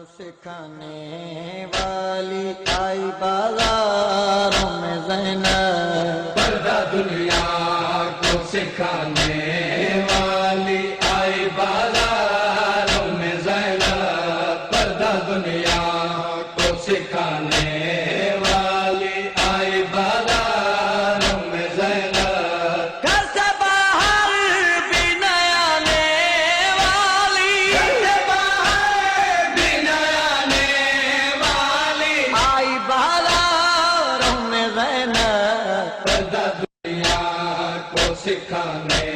سکھانے والی آئی بازاروں میں زینب، پردہ دنیا کو سکھانے والی آئی بازاروں میں زینب، پردہ دنیا کو سکھانے والی آئی بازاروں میں زینب، گھر سے باہر بھی نہ آنے والی، گھر سے باہر بھی نہ آنے والی آئی بازاروں میں زینب، پردہ دنیا کو سکھانے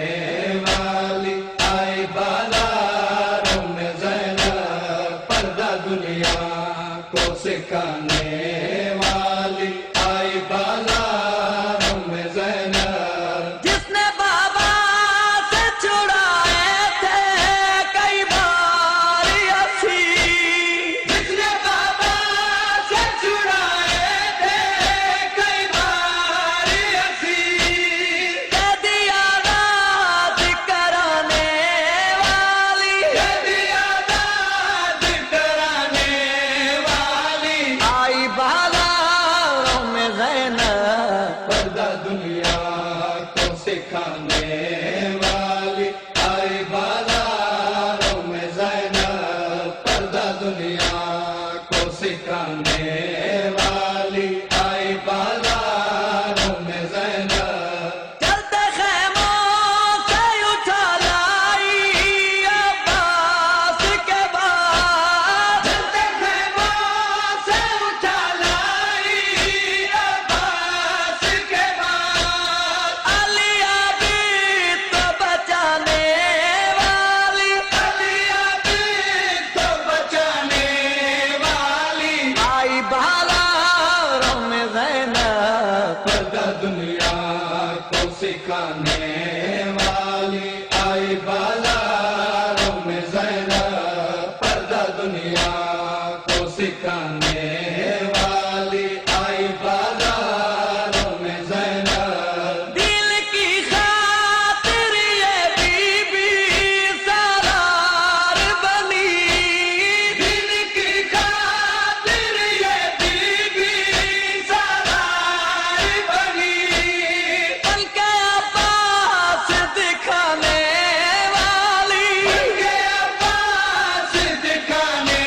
والی آئی بازاروں میں زینب، پردہ دنیا کو سکھانے والی آئی بازاروں میں زینب، جس نے بابا سے چھڑائے تھے کئی بار اسیر، جس نے بابا سے چھڑائے تھے کئی بار اسیر، قیدی آزاد کرانے والی قیدی آزاد کرانے والی آئی بازاروں میں زینب، پردہ دنیا کو سکھانے والی آئی بازاروں میں زینب، پردہ دنیا کو سکھانے والی آئی بازاروں میں زینب، چلتے خیموں سے اٹھا لائی عباس کے بعد، چلتے خیموں سے اٹھا لائی عباس کے بعد، علی بھی تو بچانے والی علی عبید کو بچانے والی آئی بازاروں میں زینب، پردہ دنیا کو سکھانے والی آئی بازاروں میں زینب، پردہ دنیا کو سکھانے والی آئی بازاروں میں زینب، دل کی خاطر یہ بی بی سالار بنی، دل کی خاطر یہ بی بی سالار بنی، بن کے عباس دکھانے والی بلکہ عباس دکھانے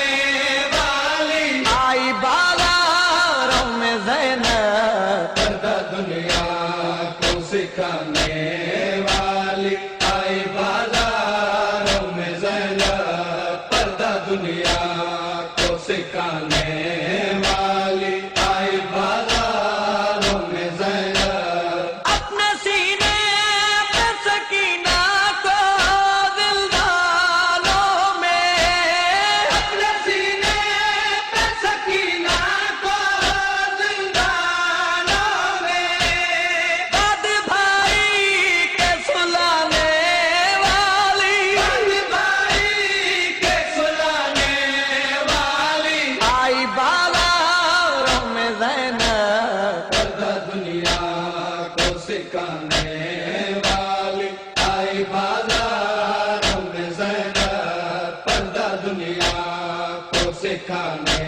والی آئی بازاروں میں زینب، پردہ دنیا کو سکھانے والی آئی بازاروں میں زینب، پردہ دنیا کو سکھانے والی آئی بازاروں میں زینب، اپنے سینے پہ سکینہ کو دلداروں میں، اپنے سینے پہ سکینہ کو زندانوں میں، بعد بھائی کے سلانے والی بند بھائی کے سلانے والی آئی بازاروں میں زینب، پردہ دنیا کو سکھانے والی آئی بازاروں میں زینب، پردہ دنیا کو سکھانے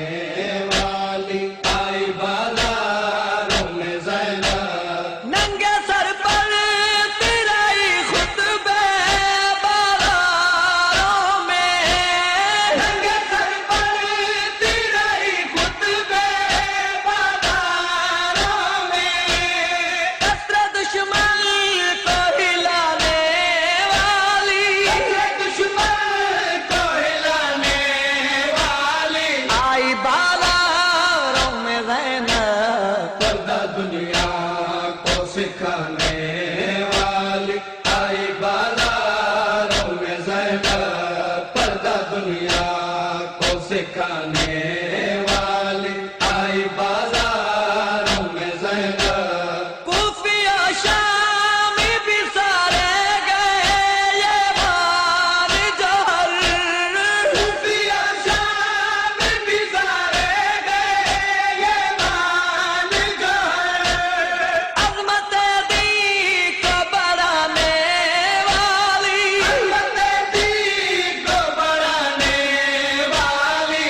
والی آئی بازاروں میں زینب، ننگے سر پر تیرائی خطبے بازاروں میں، ننگے سر پر تیرائی خطبے بازاروں میں، کثر دشمن کو ہلانے والی دشمن کو ہلانے والی آئی بازاروں میں زینب، پردہ دنیا کو سکھانے والی آئی بازاروں میں زینب، پردہ دنیا کو سکھانے والی آئی بازاروں میں زینب، کوفی و شامی بھی سارے گئے یہ مان جوہر، صوفیہ شام بھی سارے گئے یہ مان جوہر، عظمت دی کو بڑھانے والی عظمت دی کو بڑھانے والی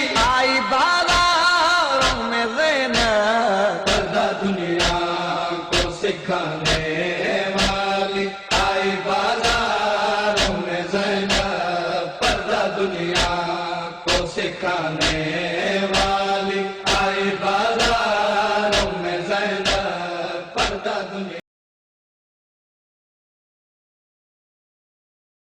سکھانے والی آئی بازاروں میں زینب، پردہ دنیا کو سکھانے